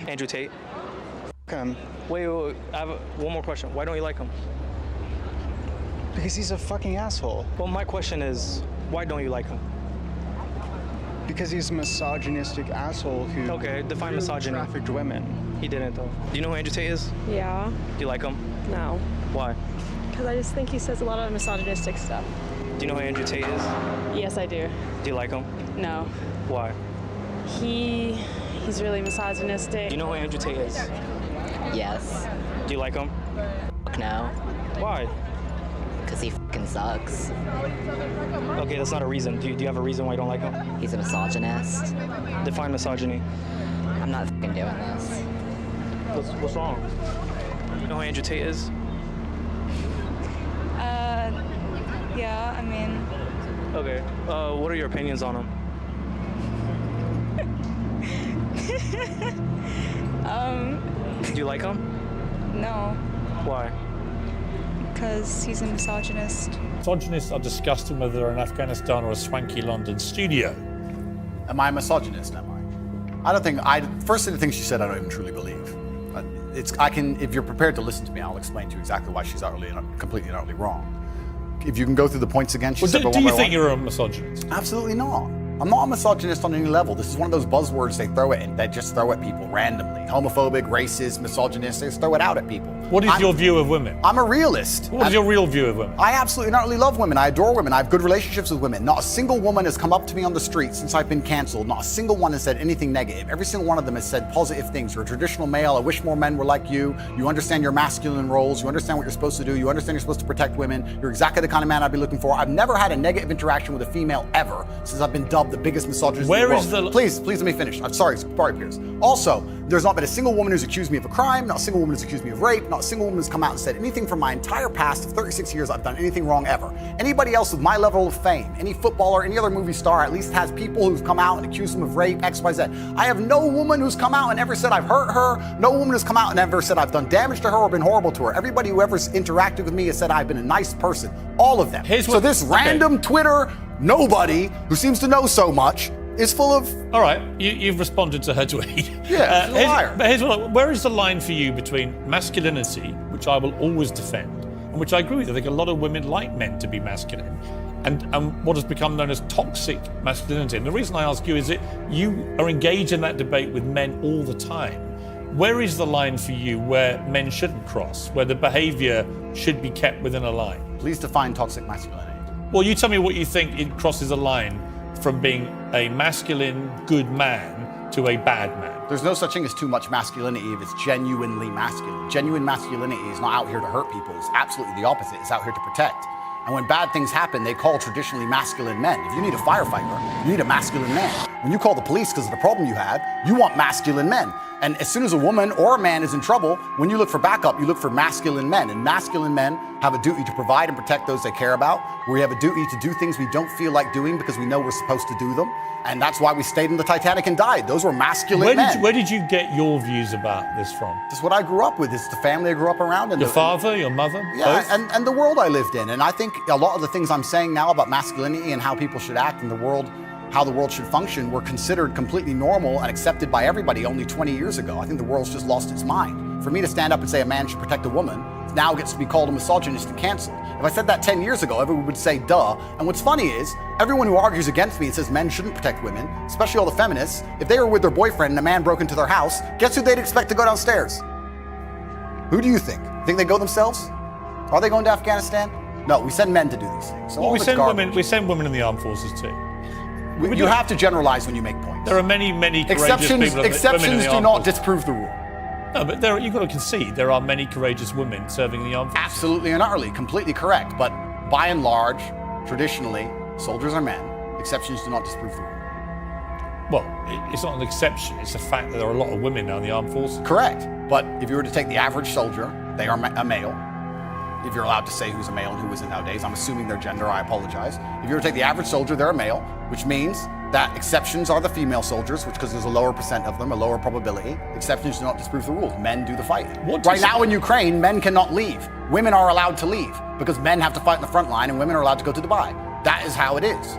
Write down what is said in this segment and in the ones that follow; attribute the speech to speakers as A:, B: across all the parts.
A: Andrew Tate.
B: Him.
A: Wait, I have one more question. Why don't you like him?
B: Because he's a fucking asshole.
A: Well, my question is, why don't you like him?
B: Because he's a misogynistic asshole who
A: Okay, define misogyny.
B: trafficked women.
A: He didn't, though. Do you know who Andrew Tate is?
C: Yeah.
A: Do you like him?
C: No.
A: Why?
C: Because I just think he says a lot of misogynistic stuff.
A: Do you know who Andrew Tate is?
C: Yes, I do.
A: Do you like him?
C: No.
A: Why?
C: He's really misogynistic.
A: Do you know who Andrew Tate is?
D: Yes.
A: Do you like him?
D: Fuck no.
A: Why?
D: Because he fucking sucks.
A: Okay, that's not a reason. Do you have a reason why you don't like him?
D: He's a misogynist.
A: Define misogyny.
D: I'm not fucking doing this.
A: What's wrong? You know who Andrew Tate is?
E: Yeah, I mean,
A: Okay. What are your opinions on him? Do you like him?
E: no,
A: Why?
E: because he's a misogynist.
F: Misogynists are disgusting whether they're in Afghanistan or a swanky London studio.
G: Am I a misogynist? Am I? I don't think. First of the things she said, I don't even truly believe. If you're prepared to listen to me, I'll explain to you exactly why she's completely and utterly wrong. If you can go through the points again, she said.
F: Do you think you're a misogynist?
G: Absolutely not. I'm not a misogynist on any level. This is one of those buzzwords they just throw at people randomly. Homophobic, racist, misogynist, they just throw it out at people.
F: What is your view of women?
G: I'm a realist.
F: What is your real view of women?
G: I absolutely and utterly love women. I adore women. I have good relationships with women. Not a single woman has come up to me on the street since I've been canceled. Not a single one has said anything negative. Every single one of them has said positive things. You're a traditional male. I wish more men were like you. You understand your masculine roles. You understand what you're supposed to do. You understand you're supposed to protect women. You're exactly the kind of man I'd be looking for. I've never had a negative interaction with a female ever since I've been dubbed the biggest misogynist in the world. Please let me finish. I'm sorry, Pierce. Also, there's not been a single woman who's accused me of a crime, not a single woman who's accused me of rape, not a single woman who's come out and said anything from my entire past of 36 years I've done anything wrong ever. Anybody else with my level of fame, any footballer, any other movie star, at least has people who've come out and accused them of rape, X, Y, Z. I have no woman who's come out and ever said I've hurt her. No woman has come out and ever said I've done damage to her or been horrible to her. Everybody who ever interacted with me has said I've been a nice person. All of them. This random Twitter nobody who seems to know so much is full of...
F: All right, you've responded to her tweet.
G: Yeah, she's a liar.
F: But where is the line for you between masculinity, which I will always defend, and which I agree with? I think a lot of women like men to be masculine, and what has become known as toxic masculinity. And the reason I ask you is that you are engaged in that debate with men all the time. Where is the line for you where men shouldn't cross, where the behavior should be kept within a line?
G: Please define toxic masculinity.
F: Well, you tell me what you think it crosses a line from being a masculine, good man to a bad man.
G: There's no such thing as too much masculinity if it's genuinely masculine. Genuine masculinity is not out here to hurt people. It's absolutely the opposite. It's out here to protect. And when bad things happen, they call traditionally masculine men. If you need a firefighter, you need a masculine man. When you call the police because of the problem you had, you want masculine men. And as soon as a woman or a man is in trouble, when you look for backup, you look for masculine men. And masculine men have a duty to provide and protect those they care about. We have a duty to do things we don't feel like doing because we know we're supposed to do them. And that's why we stayed in the Titanic and died. Those were masculine men.
F: Where did you get your views about this from?
G: This is what I grew up with. It's the family I grew up around. And
F: your father, your mother?
G: Yeah,
F: both?
G: and the world I lived in. And I think a lot of the things I'm saying now about masculinity and how people should act in the world, how the world should function, were considered completely normal and accepted by everybody only 20 years ago. I think the world's just lost its mind. For me to stand up and say a man should protect a woman now gets to be called a misogynist and canceled. If I said that 10 years ago, everyone would say, duh. And what's funny is, everyone who argues against me and says men shouldn't protect women, especially all the feminists, if they were with their boyfriend and a man broke into their house, guess who they'd expect to go downstairs? Who do you think? Think they go themselves? Are they going to Afghanistan? No, we send men to do these things. So
F: well, we send women in the armed forces too.
G: You have to generalize when you make points.
F: There are many courageous people.
G: Exceptions do not disprove the rule.
F: No, but you've got to concede there are many courageous women serving in the armed forces.
G: Absolutely and utterly, completely correct. But by and large, traditionally, soldiers are men. Exceptions do not disprove the rule.
F: Well, it's not an exception. It's a fact that there are a lot of women now in the armed forces.
G: Correct. But if you were to take the average soldier, they are a male. If you're allowed to say who's a male and who isn't nowadays, I'm assuming their gender, I apologize. If you were to take the average soldier, they're a male, which means that exceptions are the female soldiers, which because there's a lower percent of them, a lower probability. Exceptions do not disprove the rules. Men do the fighting. Right now in Ukraine, men cannot leave. Women are allowed to leave because men have to fight in the front line and women are allowed to go to Dubai. That is how it is.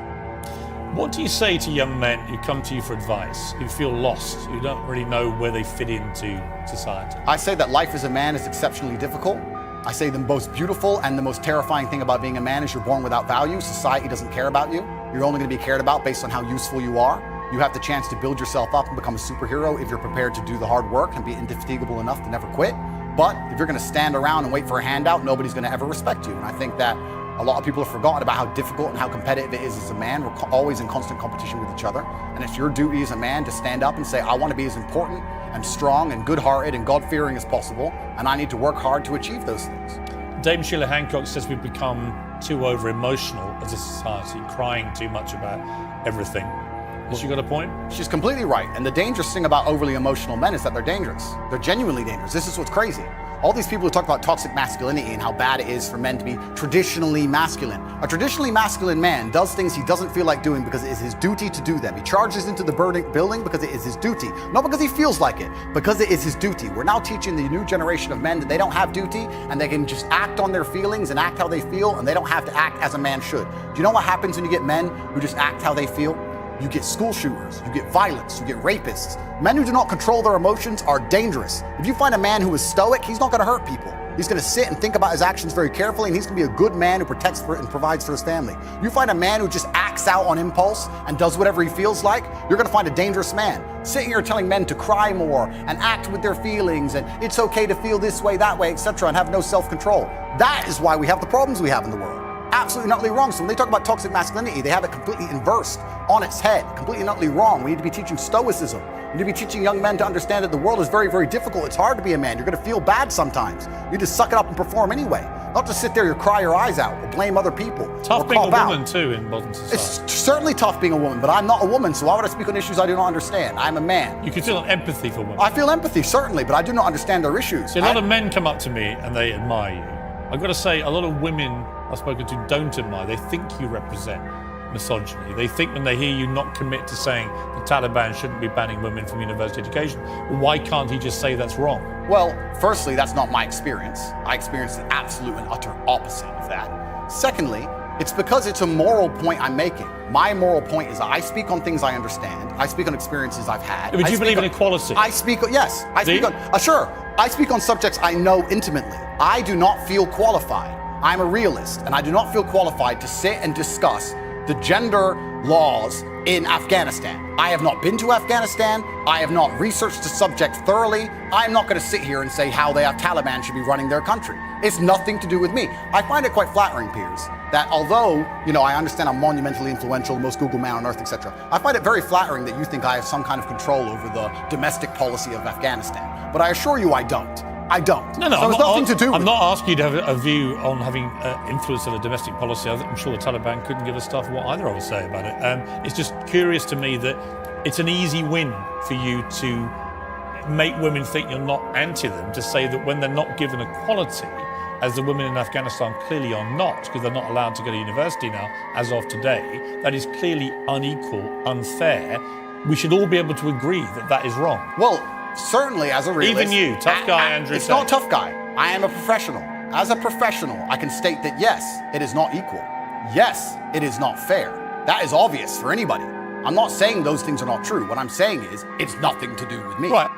F: What do you say to young men who come to you for advice, who feel lost, who don't really know where they fit into society?
G: I say that life as a man is exceptionally difficult. I say the most beautiful and the most terrifying thing about being a man is you're born without value. Society doesn't care about you. You're only going to be cared about based on how useful you are. You have the chance to build yourself up and become a superhero if you're prepared to do the hard work and be indefatigable enough to never quit. But if you're going to stand around and wait for a handout, nobody's going to ever respect you. And I think that a lot of people have forgotten about how difficult and how competitive it is as a man. We're always in constant competition with each other. And it's your duty as a man to stand up and say, I want to be as important and strong and good-hearted and God-fearing as possible, and I need to work hard to achieve those things.
F: Dame Sheila Hancock says we've become too over-emotional as a society, crying too much about everything. Has she got a point?
G: She's completely right. And the dangerous thing about overly emotional men is that they're dangerous. They're genuinely dangerous. This is what's crazy. All these people who talk about toxic masculinity and how bad it is for men to be traditionally masculine. A traditionally masculine man does things he doesn't feel like doing because it is his duty to do them. He charges into the building because it is his duty. Not because he feels like it, because it is his duty. We're now teaching the new generation of men that they don't have duty and they can just act on their feelings and act how they feel, and they don't have to act as a man should. Do you know what happens when you get men who just act how they feel? You get school shooters, you get violence, you get rapists. Men who do not control their emotions are dangerous. If you find a man who is stoic, he's not going to hurt people. He's going to sit and think about his actions very carefully, and he's going to be a good man who protects and provides for his family. You find a man who just acts out on impulse and does whatever he feels like, you're going to find a dangerous man. Sitting here telling men to cry more and act with their feelings and it's okay to feel this way, that way, etc., and have no self-control. That is why we have the problems we have in the world. Absolutely not wrong. So when they talk about toxic masculinity, they have it completely inversed on its head, completely not wrong. We need to be teaching stoicism. We need to be teaching young men to understand that the world is very, very difficult. It's hard to be a man. You're going to feel bad sometimes. You need to suck it up and perform anyway. Not just sit there and cry your eyes out or blame other people.
F: Tough
G: or
F: being a
G: cop
F: woman
G: out.
F: too in modern society.
G: It's certainly tough being a woman, but I'm not a woman, so why would I speak on issues I do not understand? I'm a man.
F: You can feel empathy for women.
G: I feel empathy, certainly, but I do not understand their issues.
F: See, a lot of men come up to me and they admire you. I've got to say, a lot of women I've spoken to don't admire. They think you represent misogyny. They think when they hear you not commit to saying the Taliban shouldn't be banning women from university education, well, why can't he just say that's wrong?
G: Well, firstly, that's not my experience. I experience the absolute and utter opposite of that. Secondly, it's because it's a moral point I'm making. My moral point is that I speak on things I understand. I speak on experiences I've had.
F: But you believe in equality?
G: I speak, yes. I speak on, sure. I speak on subjects I know intimately. I do not feel qualified. I'm a realist, and I do not feel qualified to sit and discuss the gender laws in Afghanistan. I have not been to Afghanistan. I have not researched the subject thoroughly. I'm not going to sit here and say how the Taliban should be running their country. It's nothing to do with me. I find it quite flattering, Piers, that although, I understand I'm monumentally influential, the most Google man on earth, etc., I find it very flattering that you think I have some kind of control over the domestic policy of Afghanistan. But I assure you I don't. I don't.
F: No,
G: so it's nothing to do with
F: I'm not asking you to have a view on having influence on a domestic policy. I'm sure the Taliban couldn't give a stuff what either of us say about it. It's just curious to me that it's an easy win for you to make women think you're not anti them, to say that when they're not given equality, as the women in Afghanistan clearly are not, because they're not allowed to go to university now, as of today, that is clearly unequal, unfair. We should all be able to agree that that is wrong.
G: Well, certainly as a realist.
F: Even you, tough guy, Andrew.
G: It's not tough guy. I am a professional. As a professional, I can state that yes, it is not equal. Yes, it is not fair. That is obvious for anybody. I'm not saying those things are not true. What I'm saying is it's nothing to do with me.
F: Right.